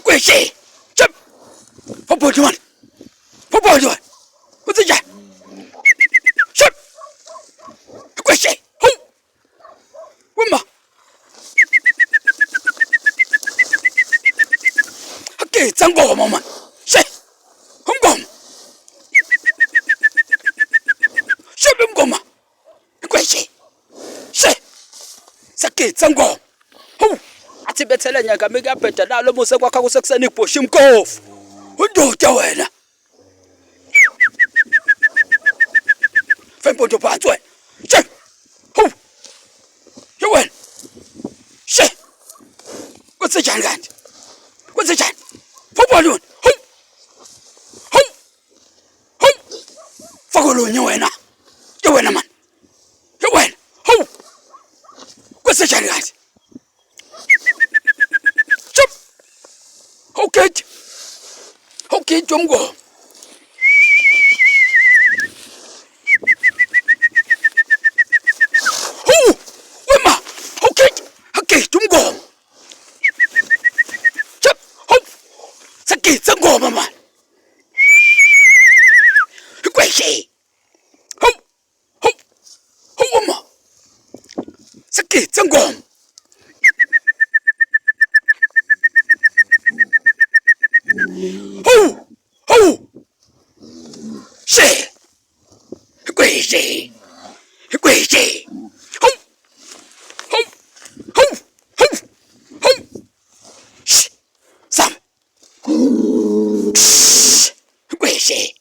鬼谁？这我不去玩，我不去玩，我在家。是鬼谁？吼！问嘛？给张国我们谁？红光？谁红光嘛？鬼谁？谁？是给张国？吼！athibethele nyaka mikaphetha nalo muse kwakha kusekuseni ibhosha imkofu undoda wena fempondo phansi wena she ho ye wena she kwenzenjani kanti kwenzenjani phobona wena ho ho ho fakolunye wena ye wena man ye wena ho kwenzenjani kanti Okay, Jongo. Oh, Wema. Okay, Jongo. Chap, hop. Sakit, Zango, mama. Quay hop, hop, hop, mama. Sakit, Zango. Ho! Ho! She! Crazy! Crazy! Ho! Ho! Ho! Ho! Ho! Shh! Sam! Shh! Crazy!